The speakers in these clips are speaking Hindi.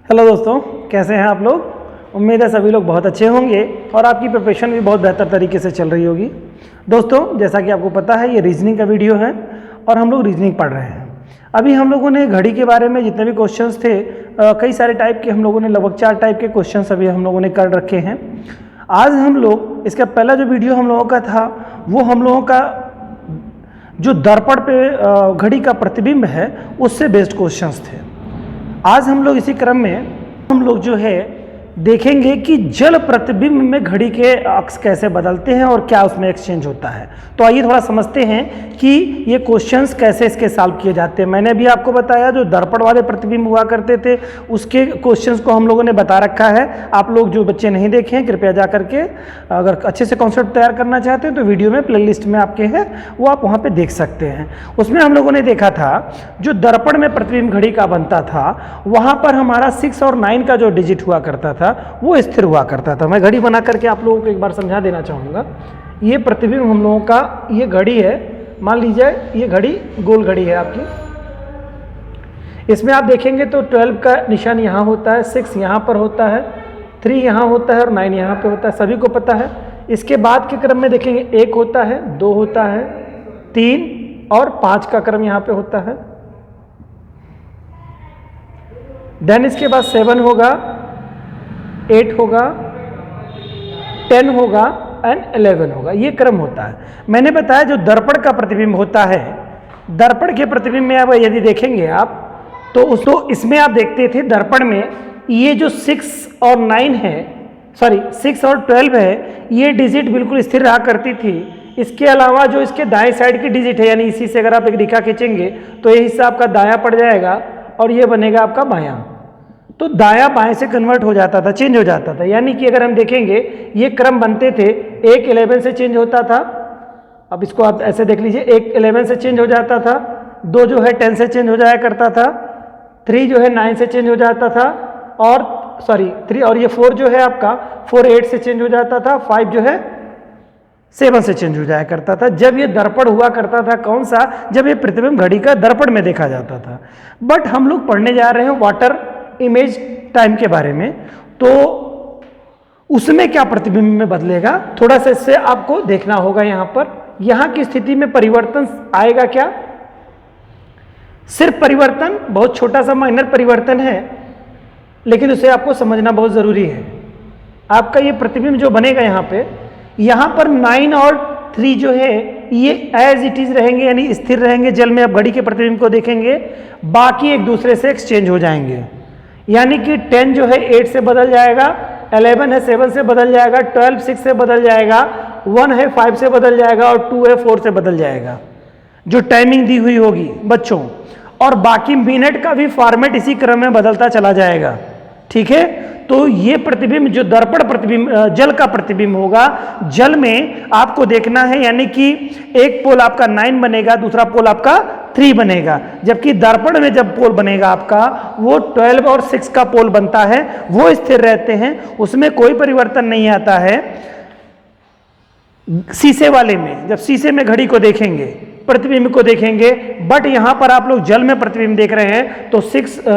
हेलो दोस्तों, कैसे हैं आप लोग। उम्मीद है सभी लोग बहुत अच्छे होंगे और आपकी प्रिपरेशन भी बहुत बेहतर तरीके से चल रही होगी। दोस्तों, जैसा कि आपको पता है ये रीजनिंग का वीडियो है और हम लोग रीजनिंग पढ़ रहे हैं। अभी हम लोगों ने घड़ी के बारे में जितने भी क्वेश्चंस थे कई सारे टाइप के हम लोगों ने लगभग 4 टाइप के क्वेश्चंस अभी हम लोगों ने कर रखे हैं। आज हम लोग इसका पहला जो वीडियो हम लोगों का था वो हम लोगों का जो दर्पण पे घड़ी का प्रतिबिंब है उससे बेस्ड क्वेश्चंस थे। आज हम लोग इसी क्रम में हम लोग जो है देखेंगे कि जल प्रतिबिंब में घड़ी के अक्स कैसे बदलते हैं और क्या उसमें एक्सचेंज होता है। तो आइए थोड़ा समझते हैं कि ये क्वेश्चंस कैसे इसके सॉल्व किए जाते हैं। मैंने भी आपको बताया जो दर्पण वाले प्रतिबिंब हुआ करते थे उसके क्वेश्चंस को हम लोगों ने बता रखा है। आप लोग जो बच्चे नहीं देखे हैं कृपया जा करके अगर अच्छे से कॉन्सेप्ट तैयार करना चाहते हैं तो वीडियो में प्लेलिस्ट में आपके है वो आप वहाँ पर देख सकते हैं। उसमें हम लोगों ने देखा था जो दर्पण में प्रतिबिंब घड़ी का बनता था वहाँ पर हमारा 6 और 9 का जो डिजिट हुआ करता था वो स्थिर हुआ करता था। मैं घड़ी बना करके आप लोगों को एक बार समझा देना चाहूँगा। ये प्रतिबिंब हम लोगों का ये घड़ी है, मान लीजिए ये घड़ी गोल घड़ी है आपकी। इसमें आप देखेंगे तो 12 का निशान यहाँ होता है, 6 यहाँ पर होता है, 3 यहाँ होता है और 9 यहाँ पे होता है, सभी को पता है। इसके बाद के क्रम में देखेंगे 1 होता है, 2 होता है, 3 और 5 का क्रम यहाँ पे होता है। देन इसके बाद 7 होगा, 8 होगा, 10 होगा एंड 11 होगा, ये क्रम होता है। मैंने बताया जो दर्पण का प्रतिबिंब होता है, दर्पण के प्रतिबिंब में अब यदि देखेंगे आप तो उसको इसमें आप देखते थे दर्पण में ये जो 6 और 9 है, सॉरी 6 और 12 है, ये डिजिट बिल्कुल स्थिर रहा करती थी। इसके अलावा जो इसके दाएं साइड की डिजिट है, यानी इसी से अगर आप एक रेखा खींचेंगे तो ये हिस्सा आपका दायां पड़ जाएगा और ये बनेगा आपका बायां। तो दायां बाएं से कन्वर्ट हो जाता था, चेंज हो जाता था। यानी कि अगर हम देखेंगे ये क्रम बनते थे, 1 11 से चेंज होता था। अब इसको आप ऐसे देख लीजिए, 1 11 से चेंज हो जाता था, 2 जो है 10 से चेंज हो जाया करता था, 3 जो है 9 से चेंज हो जाता था और सॉरी 3 और ये 4 जो है आपका 4 8 से चेंज हो जाता था, 5 जो है 7 से चेंज हो जाया करता था। जब ये दर्पण हुआ करता था कौन सा, जब ये प्रतिबिंब घड़ी का दर्पण में देखा जाता था। बट हम लोग पढ़ने जा रहे हैं वाटर इमेज टाइम के बारे में, तो उसमें क्या प्रतिबिंब में बदलेगा थोड़ा सा इससे आपको देखना होगा। यहां पर यहां की स्थिति में परिवर्तन आएगा क्या, सिर्फ परिवर्तन बहुत छोटा सा माइनर परिवर्तन है, लेकिन उसे आपको समझना बहुत जरूरी है। आपका ये प्रतिबिंब जो बनेगा यहां पर 9 और 3 जो है ये एज इट इज रहेंगे, यानी स्थिर रहेंगे जल में। आप घड़ी के प्रतिबिंब को देखेंगे, बाकी एक दूसरे से एक्सचेंज हो जाएंगे। यानी कि 10 जो है 8 से बदल जाएगा, 11 है 7 से बदल जाएगा, 12 6 से बदल जाएगा, 1 है 5 से बदल जाएगा और 2 है 4 से bदल जाएगा, जो टाइमिंग दी हुई होगी बच्चों। और बाकी मिनट का भी फॉर्मेट इसी क्रम में बदलता चला जाएगा, ठीक है। तो ये प्रतिबिंब जो दर्पण प्रतिबिंब जल का प्रतिबिंब होगा, जल में आपको देखना है, यानी कि एक पोल आपका 9 बनेगा, दूसरा पोल आपका 3 बनेगा। जबकि दर्पण में जब पोल बनेगा आपका वो 12 और 6 का पोल बनता है, वो स्थिर रहते हैं, उसमें कोई परिवर्तन नहीं आता है। शीशे वाले में जब शीशे में घड़ी को देखेंगे, प्रतिबिंब को देखेंगे, बट यहां पर आप लोग जल में प्रतिबिंब देख रहे हैं तो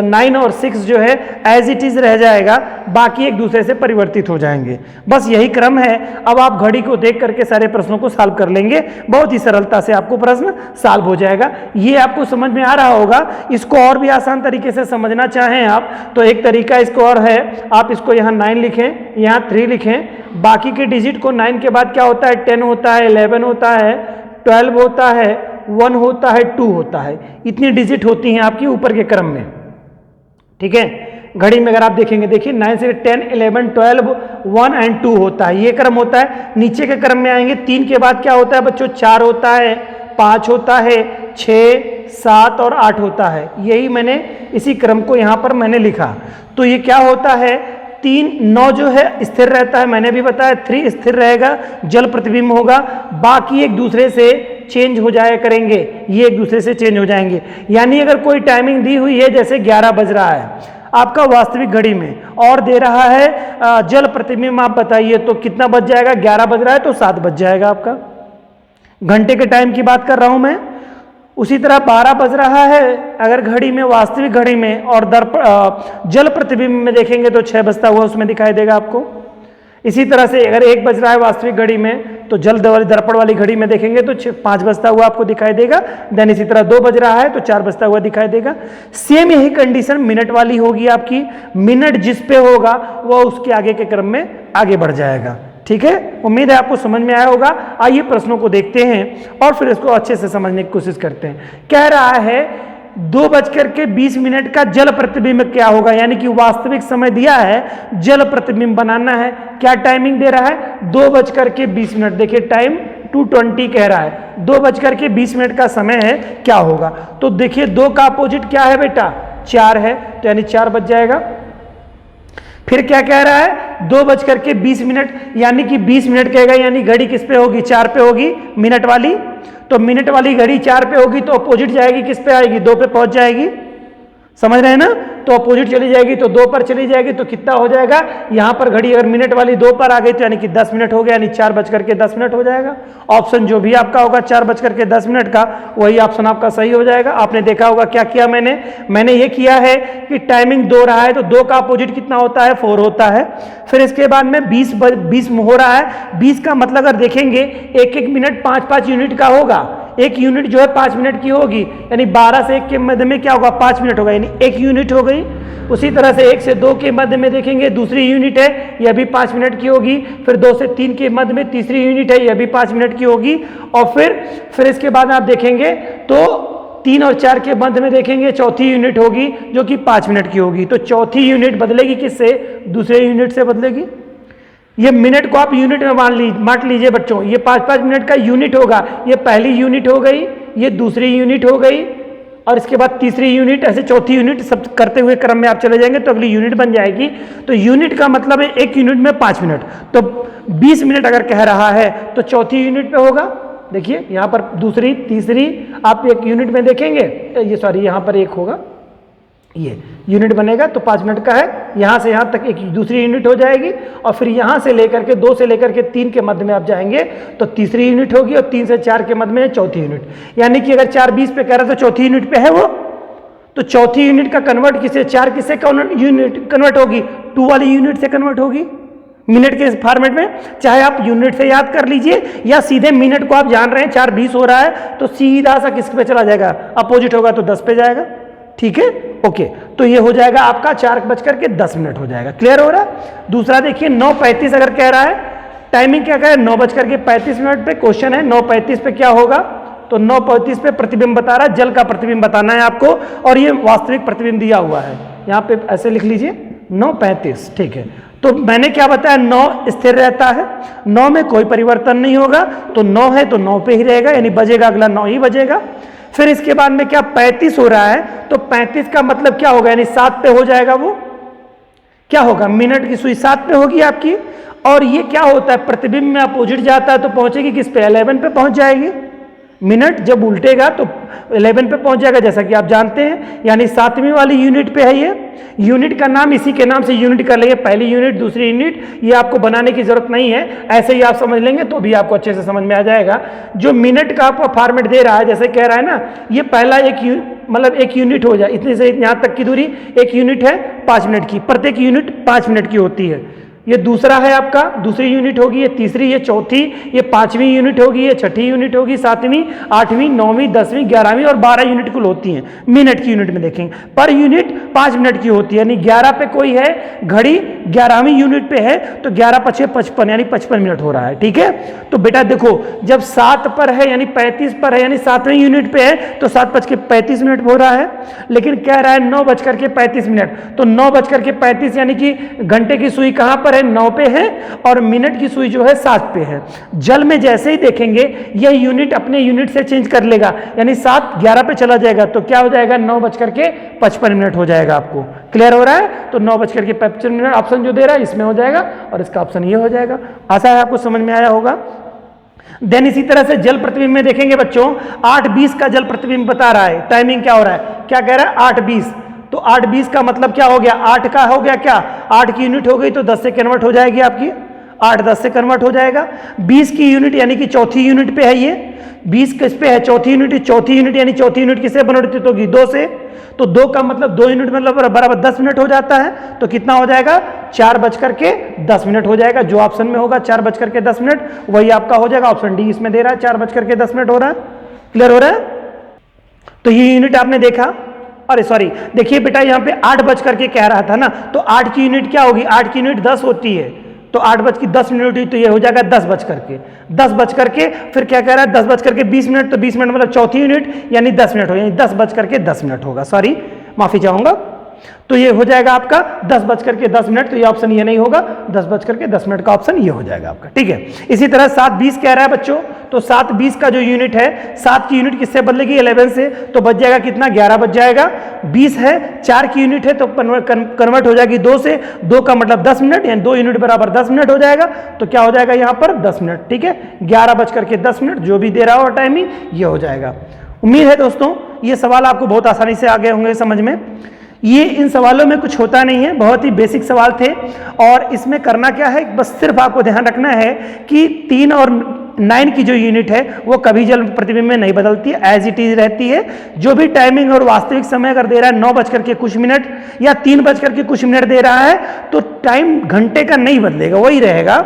9 और 6 जो है एज इट इज रह जाएगा, बाकी एक दूसरे से परिवर्तित हो जाएंगे। बस यही क्रम है। अब आप घड़ी को देख करके सारे प्रश्नों को सॉल्व कर लेंगे, बहुत ही सरलता से आपको प्रश्न सॉल्व हो जाएगा। ये आपको समझ में आ रहा होगा। इसको और भी आसान तरीके से समझना चाहें आप तो एक तरीका इसको और है, आप इसको यहाँ 9 लिखें, यहाँ 3 लिखें, बाकी के डिजिट को 9 के बाद क्या होता है, 10 होता है, 11 होता है, 12 होता है, 1 होता है, 2 होता है। इतनी डिजिट होती हैं आपकी ऊपर के क्रम में, ठीक है। घड़ी में अगर आप देखेंगे, देखिए 9 से 10 11 12 1 एंड 2 होता है, ये क्रम होता है। नीचे के क्रम में आएंगे, 3 के बाद क्या होता है बच्चों, 4 होता है, 5 होता है, 6 7 और 8 होता है। यही मैंने इसी क्रम को यहाँ पर मैंने लिखा। तो ये क्या होता है, 3 9 जो है स्थिर रहता है, मैंने भी बताया 3 स्थिर रहेगा, जल प्रतिबिंब होगा, बाकी एक दूसरे से चेंज हो जाया करेंगे, ये एक दूसरे से चेंज हो जाएंगे। यानी अगर कोई टाइमिंग दी हुई है, जैसे 11 बज रहा है आपका वास्तविक घड़ी में और दे रहा है जल प्रतिबिंब, आप बताइए तो कितना बज जाएगा, 11 बज रहा है तो 7 बज जाएगा आपका। घंटे के टाइम की बात कर रहा हूं मैं। उसी तरह 12 बज रहा है अगर घड़ी में, वास्तविक घड़ी में, और जल प्रतिबिंब में देखेंगे तो 6 बजता हुआ उसमें दिखाई देगा आपको। इसी तरह से अगर 1 बज रहा है वास्तविक घड़ी में तो जल दर्पण वाली घड़ी में देखेंगे तो 5 बजता हुआ आपको दिखाई देगा। देन इसी तरह 2 बज रहा है तो 4 बजता हुआ दिखाई देगा। सेम यही कंडीशन मिनट वाली होगी आपकी, मिनट जिस पे होगा वह उसके आगे के क्रम में आगे बढ़ जाएगा। ठीक है, उम्मीद है आपको समझ में आया होगा। आइए प्रश्नों को देखते हैं और फिर इसको अच्छे से समझने की कोशिश करते हैं। कह रहा है 2:20 का जल प्रतिबिंब क्या होगा, यानी कि वास्तविक समय दिया है, जल प्रतिबिंब बनाना है। क्या टाइमिंग दे रहा है? 2:20। देखिए टाइम 2:20 कह रहा है, 2:20 का समय है, क्या होगा? तो देखिए 2 का अपोजिट क्या है बेटा? 4 है, तो यानी 4 बज जाएगा। फिर क्या कह रहा है? 2:20, यानी कि 20 मिनट कहेगा, यानी घड़ी किस पे होगी? 4 पे होगी, मिनट वाली। तो मिनट वाली घड़ी 4 पे होगी तो अपोजिट जाएगी, किस पे आएगी? 2 पे पहुंच जाएगी। समझ रहे हैं ना? तो अपोजिट चली जाएगी तो 2 पर चली जाएगी तो कितना हो जाएगा? यहां पर घड़ी अगर मिनट वाली 2 पर आ गई तो यानी कि 10 मिनट हो गया, यानी 4:10 हो जाएगा। ऑप्शन जो भी आपका होगा 4:10 का, वही ऑप्शन आपका सही हो जाएगा। आपने देखा होगा क्या किया मैंने ये किया है कि टाइमिंग 2 रहा है तो 2 का अपोजिट कितना होता है? 4 होता है। फिर इसके बाद में 20 हो रहा है, 20 का मतलब अगर देखेंगे 1-1 मिनट 5-5 यूनिट का होगा। एक यूनिट जो है 5 मिनट की होगी, यानी 12 से 1 के मध्य में क्या होगा? 5 मिनट होगा, यानी 1 यूनिट हो गई। उसी तरह से 1 से 2 के मध्य में देखेंगे दूसरी यूनिट है, यह भी 5 मिनट की होगी। फिर 2 से 3 के मध्य में तीसरी यूनिट है, यह भी 5 मिनट की होगी। और फिर इसके बाद आप देखेंगे तो 3 और 4 के मध्य में देखेंगे चौथी यूनिट होगी जो कि 5 मिनट की होगी। तो चौथी यूनिट बदलेगी किससे? दूसरे यूनिट से बदलेगी। ये मिनट को आप यूनिट में बांट लीजिए बच्चों। ये 5-5 मिनट का यूनिट होगा। ये पहली यूनिट हो गई, ये दूसरी यूनिट हो गई, और इसके बाद तीसरी यूनिट, ऐसे चौथी यूनिट सब करते हुए क्रम में आप चले जाएंगे तो अगली यूनिट बन जाएगी। तो यूनिट का मतलब है एक यूनिट में 5 मिनट। तो 20 मिनट अगर कह रहा है तो चौथी यूनिट पे होगा। देखिए यहाँ पर दूसरी, तीसरी आप एक यूनिट में देखेंगे, ये सॉरी यहाँ पर एक होगा, ये यूनिट बनेगा तो 5 मिनट का है। यहां से यहां तक एक दूसरी यूनिट हो जाएगी, और फिर यहां से लेकर के 2 से लेकर के 3 के मध्य में आप जाएंगे तो तीसरी यूनिट होगी, और 3 से 4 के मध्य में चौथी यूनिट। यानी कि अगर 4:20 पे कह रहा है तो चौथी यूनिट पे है वो, तो चौथी यूनिट का कन्वर्ट किसे? 4 किससे यूनिट कन्वर्ट होगी? 2 वाली यूनिट से कन्वर्ट होगी मिनट के फॉर्मेट में। चाहे आप यूनिट से याद कर लीजिए या सीधे मिनट को आप जान रहे हैं 4:20 हो रहा है तो सीधा सा किस पे चला जाएगा? अपोजिट होगा तो 10 पे जाएगा। ठीक है, ओके। तो ये हो जाएगा आपका 4:10 हो जाएगा। क्लियर हो रहा है? दूसरा देखिए 9:35 अगर कह रहा है, टाइमिंग क्या कह रहा है? 9:35 पे क्वेश्चन है। 9:35 पे क्या होगा? तो 9:35 पे प्रतिबिंब बता रहा है, जल का प्रतिबिंब बताना है आपको, और ये वास्तविक प्रतिबिंब दिया हुआ है। यहाँ पे ऐसे लिख लीजिए 9:35। ठीक है, तो मैंने क्या बताया? 9 स्थिर रहता है, 9 में कोई परिवर्तन नहीं होगा। तो 9 है तो 9 पे ही रहेगा, यानी बजेगा अगला 9 ही बजेगा। फिर इसके बाद में क्या 35 हो रहा है, तो 35 का मतलब क्या होगा? यानी 7 पे हो जाएगा। वो क्या होगा? मिनट की सुई 7 पे होगी आपकी। और ये क्या होता है? प्रतिबिंब में अपोजिट जाता है तो पहुंचेगी किस पे? 11 पे पहुंच जाएगी। मिनट जब उल्टेगा तो 11 पे पहुंच जाएगा, जैसा कि आप जानते हैं। यानी 7वीं वाली यूनिट पे है ये। यूनिट का नाम इसी के नाम से यूनिट कर लेंगे, पहली यूनिट, दूसरी यूनिट। ये आपको बनाने की जरूरत नहीं है, ऐसे ही आप समझ लेंगे तो भी आपको अच्छे से समझ में आ जाएगा। जो मिनट का आपको फॉर्मेट दे रहा है, जैसे कह रहा है ना, ये पहला एक यूनिट हो जाए, इतने से यहाँ तक की दूरी 1 यूनिट है 5 मिनट की, प्रत्येक यूनिट 5 मिनट की होती है। ये दूसरा है आपका, दूसरी यूनिट होगी, ये तीसरी, ये चौथी, ये 5वीं यूनिट होगी, ये 6ठी यूनिट होगी, 7वीं, 8वीं, 9वीं, 10वीं, 11वीं और 12 यूनिट कुल होती हैं। मिनट की यूनिट में देखेंगे पर यूनिट 5 मिनट की होती है। यानी 11 पे कोई है, घड़ी 11वीं यूनिट पे है तो 11×5 = 55, यानी 55 मिनट हो रहा है। ठीक है, तो बेटा देखो जब 7 पर है यानी 35 पर है, यानी 7वीं यूनिट पे है तो 7:35 हो रहा है। लेकिन कह रहा है 9:35, तो 9:35 यानी कि घंटे की सुई कहां पर है? 9 पे है, और मिनट की सुई जो है 7 पे है। जल में जैसे ही देखेंगे यह यूनिट अपने यूनिट से चेंज कर लेगा, यानी 7 11 पे चला जाएगा तो क्या हो जाएगा? 9:55 हो जाएगा। आपको क्लियर हो रहा है? तो 9:55 ऑप्शन जो दे रहा है इसमें हो जाएगा, और इसका ऑप्शन ये हो जाएगा। आशा है आपको समझ में आया होगा। देन इसी तरह से जल प्रतिबिंब में देखेंगे बच्चों, 8:20 का जल प्रतिबिंब बता रहा है। टाइमिंग क्या हो रहा है? क्या कह रहा है? 8:20। तो 8:20 का मतलब क्या हो गया? 8 का हो गया क्या? 8 की यूनिट हो गई तो 10 से कन्वर्ट हो जाएगी आपकी। 8-10 से कन्वर्ट हो जाएगा। 20 की यूनिट यानी कि चौथी यूनिट पे है ये, 20 किस पे है, चौथी यूनिट यानी चौथी यूनिट किससे परिवर्तित होगी, 2 से। तो 2 का मतलब 2 यूनिट मतलब बराबर 10 मिनट हो जाता है। तो कितना हो जाएगा, 4:10 हो जाएगा। जो ऑप्शन में होगा 4:10 वही आपका हो जाएगा। ऑप्शन डी इसमें दे रहा है 4:10 हो रहा है। क्लियर हो रहा है। तो ये यूनिट आपने देखा। अरे सॉरी, देखिए बेटा यहाँ पे 8 कह रहा था ना, तो 8 की यूनिट क्या होगी, 8 की यूनिट 10 होती है। तो 8:10 हुई, तो ये हो जाएगा 10:10 फिर क्या कह रहा है, 10:20 तो 20 मिनट मतलब चौथी यूनिट यानी 10 मिनट हो, यानी 10:10 होगा। सॉरी, माफी चाहूंगा। तो ये हो जाएगा आपका 10:10, तो ये ऑप्शन ये नहीं होगा, 10:10 का ऑप्शन ये हो जाएगा आपका। ठीक है। इसी तरह 7:20 कह रहा है बच्चों, तो 7:20 का जो यूनिट है, 7 की यूनिट किससे बदलेगी, 11 से। तो बच जाएगा कितना, 11 बच जाएगा। 20 है, 4 की यूनिट है तो कन्वर्ट हो जाएगी 2 से, 2 का मतलब 10 मिनट, यानी 2 यूनिट बराबर 10 मिनट हो जाएगा। तो क्या हो जाएगा यहाँ पर 10 मिनट। ठीक है, 11:10 जो भी दे रहा हो टाइमिंग ये हो जाएगा। उम्मीद है दोस्तों ये सवाल आपको बहुत आसानी से आ गए होंगे समझ में। ये इन सवालों में कुछ होता नहीं है, बहुत ही बेसिक सवाल थे। और इसमें करना क्या है, बस सिर्फ आपको ध्यान रखना है कि 3 और 9 की जो यूनिट है वो कभी जल प्रतिबिंब में नहीं बदलती है, एज इट इज रहती है। जो भी टाइमिंग और वास्तविक समय अगर दे रहा है 9:कुछ या 3:कुछ दे रहा है, तो टाइम घंटे का नहीं बदलेगा, वही रहेगा।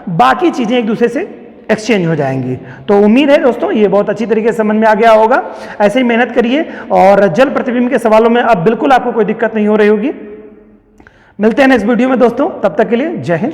बाकी चीजें एक दूसरे से एक्सचेंज हो जाएंगी। तो उम्मीद है दोस्तों ये बहुत अच्छी तरीके से समझ में आ गया होगा। ऐसे ही मेहनत करिए और जल प्रतिबिंब के सवालों में अब बिल्कुल आपको कोई दिक्कत नहीं हो रही होगी। मिलते हैं नेक्स्ट वीडियो में दोस्तों, तब तक के लिए जय हिंद।